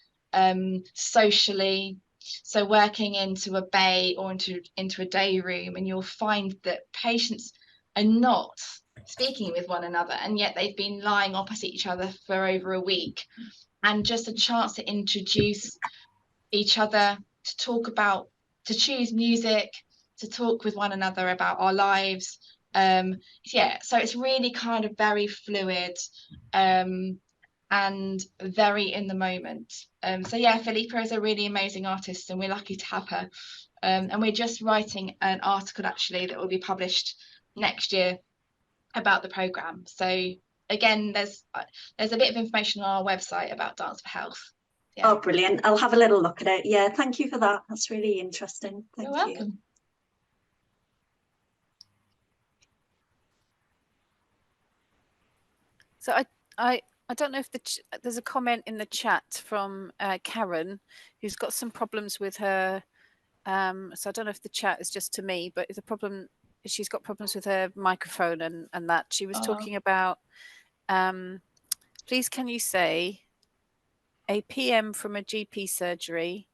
socially. So working into a bay or into a day room, and you'll find that patients are not speaking with one another, and yet they've been lying opposite each other for over a week. And just a chance to introduce each other, to talk about, to choose music, to talk with one another about our lives. Yeah, so it's really kind of very fluid and very in the moment. So yeah, Felipa is a really amazing artist, and we're lucky to have her. And we're just writing an article actually that will be published next year about the programme. So again, there's a bit of information on our website about Dance for Health. Yeah. Oh, brilliant. I'll have a little look at it. Yeah, thank you for that. That's really interesting. Thank you. You're welcome. So I don't know if there's a comment in the chat from Karen, who's got some problems with her. So I don't know if the chat is just to me, but the problem, she's got problems with her microphone and that. She was talking about, please can you say, a PM from a GP surgery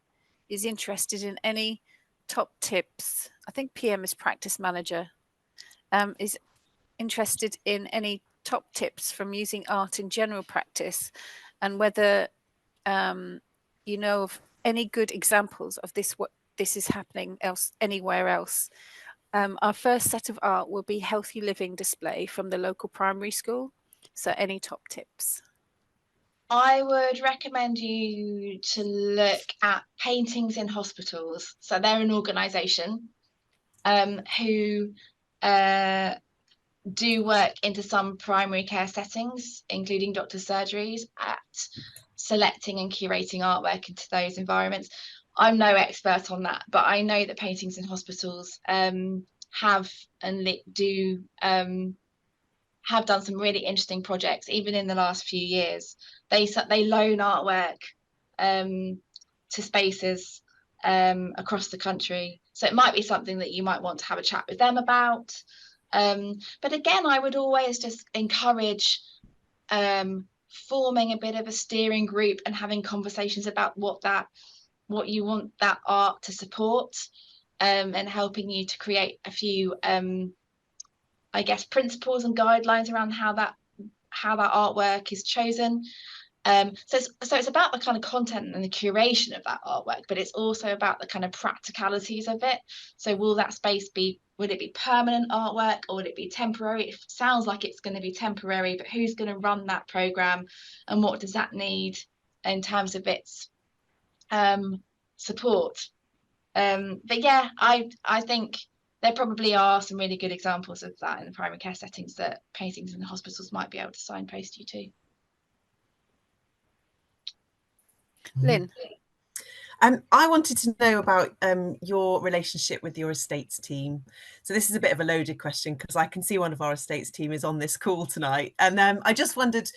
is interested in any top tips. I think PM is practice manager. Is interested in any top tips from using art in general practice, and whether you know of any good examples of this, what this is happening anywhere else. Our first set of art will be healthy living display from the local primary school. So any top tips? I would recommend you to look at Paintings in Hospitals. So they're an organisation who do work into some primary care settings, including doctors' surgeries, at selecting and curating artwork into those environments. I'm no expert on that, but I know that Paintings in Hospitals have done some really interesting projects, even in the last few years. They loan artwork to spaces across the country. So it might be something that you might want to have a chat with them about. But again, I would always just encourage forming a bit of a steering group and having conversations about what you want that art to support, and helping you to create a few I guess principles and guidelines around how that artwork is chosen. So it's about the kind of content and the curation of that artwork, but it's also about the kind of practicalities of it. So will that space would it be permanent artwork, or would it be temporary? It sounds like it's going to be temporary, but who's going to run that program, and what does that need in terms of its support? But yeah, I think there probably are some really good examples of that in the primary care settings that paintings in the hospitals might be able to signpost you to. Lynn. I wanted to know about your relationship with your estates team. So this is a bit of a loaded question, because I can see one of our estates team is on this call tonight, and I just wondered,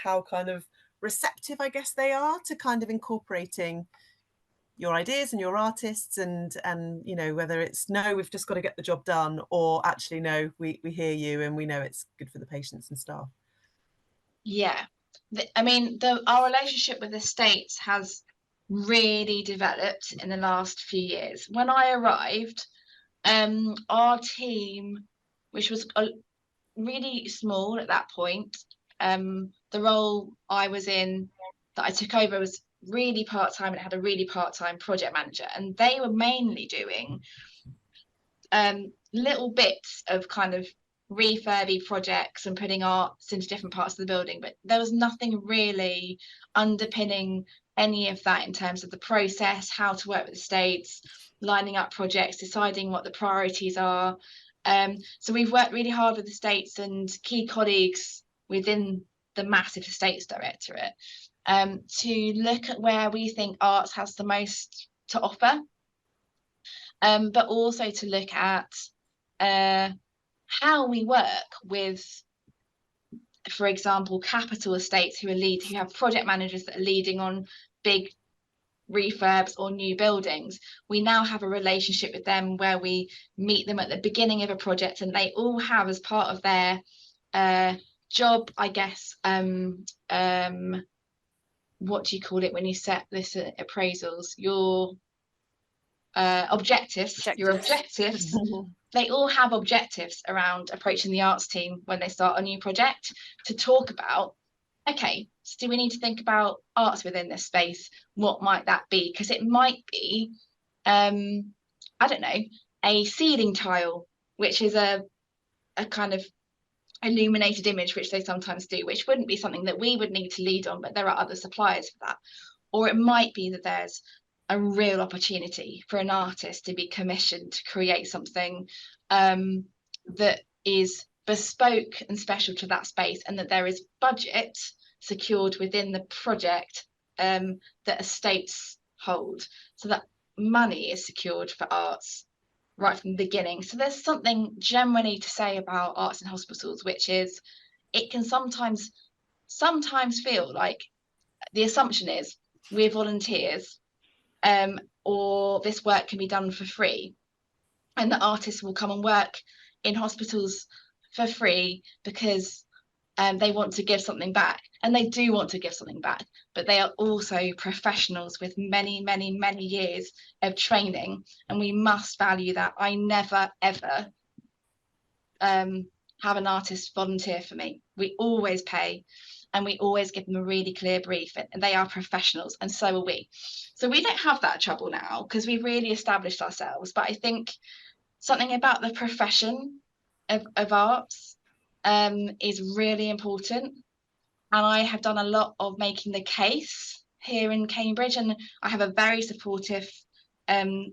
how kind of receptive, I guess, they are to kind of incorporating your ideas and your artists, and whether it's no, we've just got to get the job done, or actually no, we hear you and we know it's good for the patients and staff. Yeah, I mean, our relationship with estates has really developed in the last few years. When I arrived, our team, which was really small at that point, the role I was in that I took over was really part-time, and it had a really part-time project manager, and they were mainly doing little bits of kind of refurby projects and putting arts into different parts of the building, but there was nothing really underpinning any of that in terms of the process, how to work with the estates, lining up projects, deciding what the priorities are. So we've worked really hard with the estates and key colleagues within the massive estates directorate to look at where we think arts has the most to offer, but also to look at how we work with, for example, capital estates who have project managers that are leading on big refurbs or new buildings. We now have a relationship with them where we meet them at the beginning of a project, and they all have, as part of their job, I guess, what do you call it when you set this appraisals? Your objectives. Your objectives. They all have objectives around approaching the arts team when they start a new project, to talk about, okay, so do we need to think about arts within this space? What might that be? Because it might be, I don't know, a ceiling tile, which is a kind of illuminated image, which they sometimes do, which wouldn't be something that we would need to lead on, but there are other suppliers for that. Or it might be that there's a real opportunity for an artist to be commissioned to create something that is bespoke and special to that space, and that there is budget secured within the project that estates hold, so that money is secured for arts right from the beginning. So there's something generally to say about arts in hospitals, which is it can sometimes feel like the assumption is we're volunteers, or this work can be done for free, and the artists will come and work in hospitals for free because they want to give something back, and they do want to give something back, but they are also professionals with many years of training, and we must value that. I never ever have an artist volunteer for me. We always pay, and we always give them a really clear brief, and they are professionals, and so are we. So we don't have that trouble now because we've really established ourselves. But I think something about the profession of arts is really important, and I have done a lot of making the case here in Cambridge, and I have a very supportive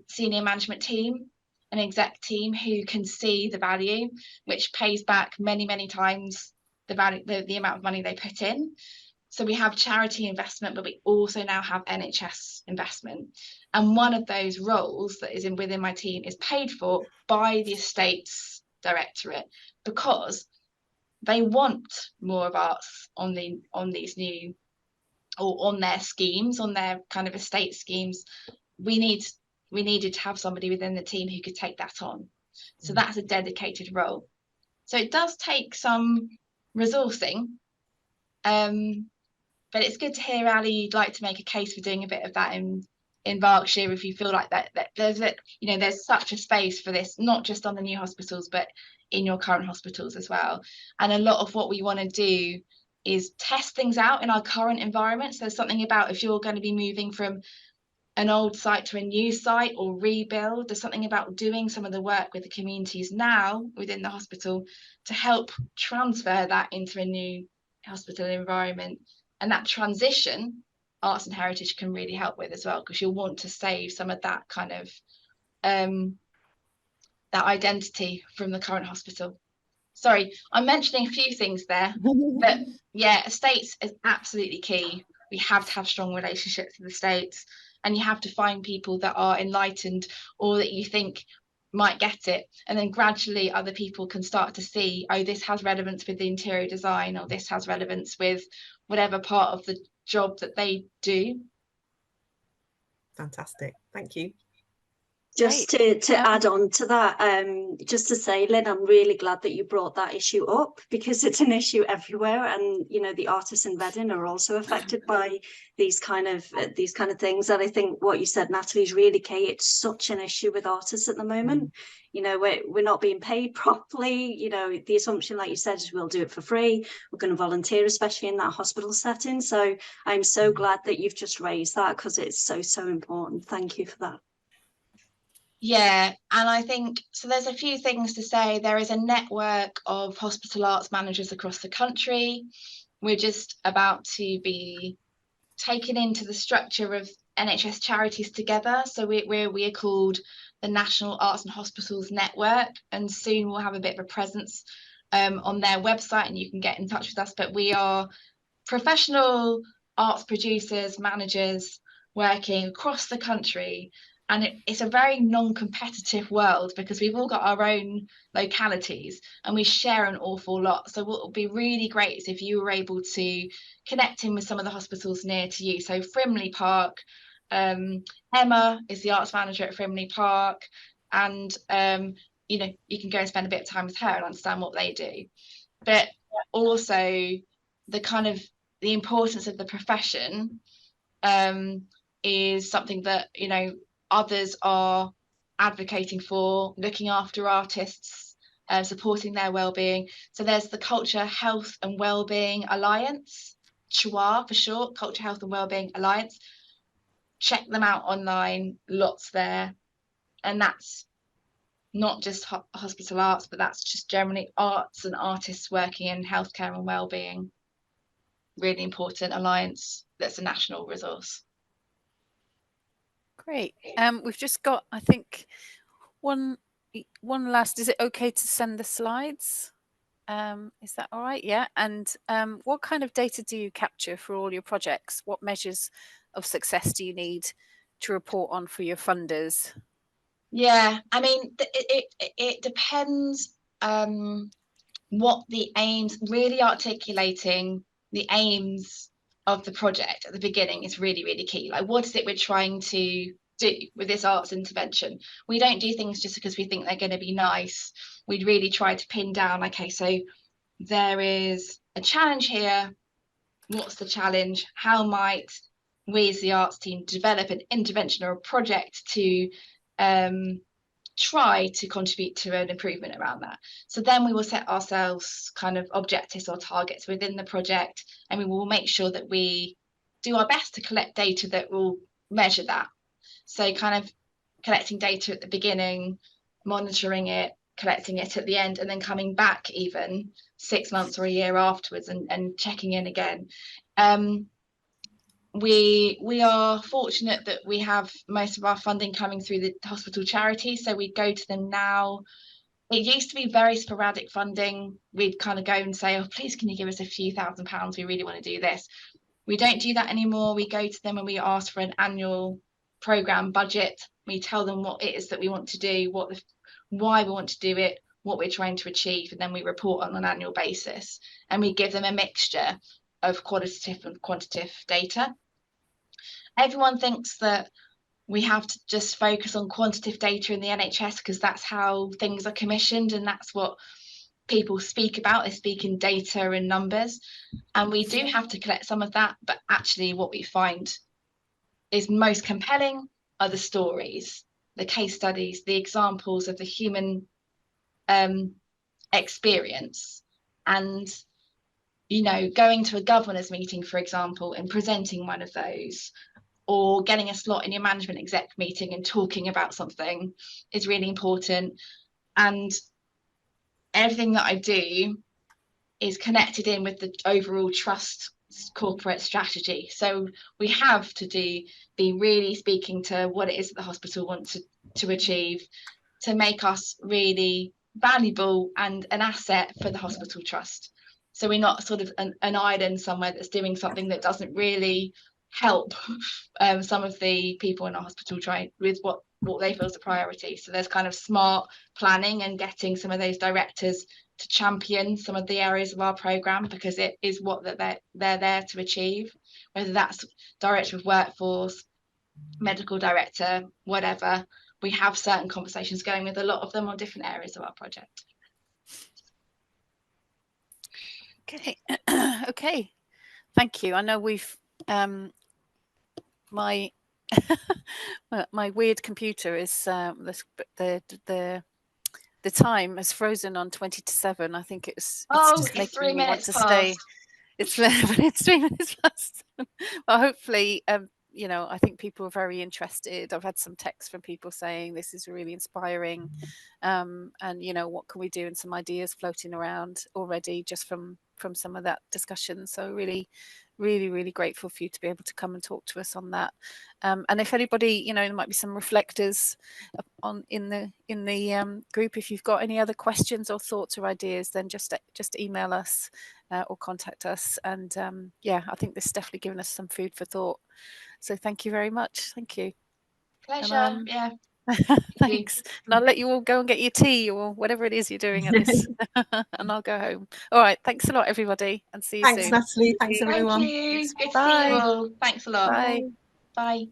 senior management team, an exec team who can see the value, which pays back many times the value, the amount of money they put in. So we have charity investment, but we also now have NHS investment, and one of those roles that is within my team is paid for by the estates directorate, because they want more of arts on these new or on their schemes, on their kind of estate schemes, we needed to have somebody within the team who could take that on. So that's a dedicated role. So it does take some resourcing, but it's good to hear, Ali, you'd like to make a case for doing a bit of that in Berkshire, if you feel like that there's such a space for this, not just on the new hospitals, but in your current hospitals as well. And a lot of what we want to do is test things out in our current environment. So there's something about, if you're going to be moving from an old site to a new site or rebuild, there's something about doing some of the work with the communities now within the hospital to help transfer that into a new hospital environment. And that transition, arts and heritage can really help with as well, because you'll want to save some of that kind of that identity from the current hospital. Sorry, I'm mentioning a few things there, but yeah, estates is absolutely key. We have to have strong relationships with the estates, and you have to find people that are enlightened or that you think might get it, and then gradually other people can start to see, oh, this has relevance with the interior design, or this has relevance with whatever part of the job that they do. Fantastic, thank you. Just to add on to that, just to say, Lynn, I'm really glad that you brought that issue up, because it's an issue everywhere, and you know, the artists in Reading are also affected by these kind of things. And I think what you said, Natalie, is really key. It's such an issue with artists at the moment. You know, we're not being paid properly. You know, the assumption, like you said, is we'll do it for free. We're going to volunteer, especially in that hospital setting. So I'm so glad that you've just raised that, because it's so important. Thank you for that. Yeah, and I think, so there's a few things to say. There is a network of hospital arts managers across the country. We're just about to be taken into the structure of NHS Charities Together. So we're called the National Arts and Hospitals Network, and soon we'll have a bit of a presence on their website, and you can get in touch with us. But we are professional arts producers, managers working across the country. And it's a very non-competitive world, because we've all got our own localities and we share an awful lot. So what would be really great is if you were able to connect in with some of the hospitals near to you. So Frimley Park, Emma is the arts manager at Frimley Park, and you know, you can go and spend a bit of time with her and understand what they do. But also the kind of the importance of the profession is something that, you know, others are advocating for, looking after artists, supporting their well-being. So there's the Culture, Health and Wellbeing Alliance, CHWA for short, Culture, Health and Wellbeing Alliance. Check them out online, lots there. And that's not just hospital arts, but that's just generally arts and artists working in healthcare and wellbeing. Really important alliance that's a national resource. Great. We've just got, I think, one last. Is it okay to send the slides? Is that all right? Yeah. And what kind of data do you capture for all your projects? What measures of success do you need to report on for your funders? Yeah, I mean, it depends what the aims, really articulating the aims of the project at the beginning is really, really key. Like, what is it we're trying to do with this arts intervention? We don't do things just because we think they're going to be nice. We'd really try to pin down, okay, so there is a challenge here. What's the challenge? How might we as the arts team develop an intervention or a project to try to contribute to an improvement around that? So then we will set ourselves kind of objectives or targets within the project, and we will make sure that we do our best to collect data that will measure that. So kind of collecting data at the beginning, monitoring it, collecting it at the end, and then coming back even 6 months or a year afterwards and checking in again. We are fortunate that we have most of our funding coming through the hospital charities, so we go to them now. It used to be very sporadic funding. We'd kind of go and say, oh, please, can you give us a few £1,000s? We really want to do this. We don't do that anymore. We go to them and we ask for an annual programme budget. We tell them what it is that we want to do, why we want to do it, what we're trying to achieve, and then we report on an annual basis. And we give them a mixture of qualitative and quantitative data. Everyone thinks that we have to just focus on quantitative data in the NHS because that's how things are commissioned and that's what people speak about. They speak in data and numbers, and we do have to collect some of that, but actually what we find is most compelling are the stories, the case studies, the examples of the human experience. And, you know, going to a governors meeting, for example, and presenting one of those, or getting a slot in your management exec meeting and talking about something is really important. And everything that I do is connected in with the overall trust corporate strategy. So we have to be really speaking to what it is that the hospital wants to achieve to make us really valuable and an asset for the hospital trust. So we're not sort of an island somewhere that's doing something that doesn't really help some of the people in our hospital try with what they feel is a priority. So there's kind of smart planning and getting some of those directors to champion some of the areas of our programme, because it is what they're there to achieve, whether that's director of workforce, medical director, whatever. We have certain conversations going with a lot of them on different areas of our project. Okay. Okay, thank you. I know we've my my weird computer is the time has frozen on 20 to 7. I think it's just making 3 me want to minutes stay. past. It's 3 minutes past. Well, hopefully, you know, I think people are very interested. I've had some texts from people saying this is really inspiring, and you know, what can we do, and some ideas floating around already just from some of that discussion. So really grateful for you to be able to come and talk to us on that. And if anybody, you know, there might be some reflectors on in the group. If you've got any other questions or thoughts or ideas, then just email us or contact us. And yeah, I think this has definitely given us some food for thought. So thank you very much. Thank you. Pleasure. And, yeah. Thanks. And I'll let you all go and get your tea or whatever it is you're doing at this, and I'll go home. All right. Thanks a lot, everybody, and see you Thanks, soon. Natalie. Thanks, everyone. Thank you. Thanks. Good to see Bye. you all. Thanks a lot. Bye. Bye.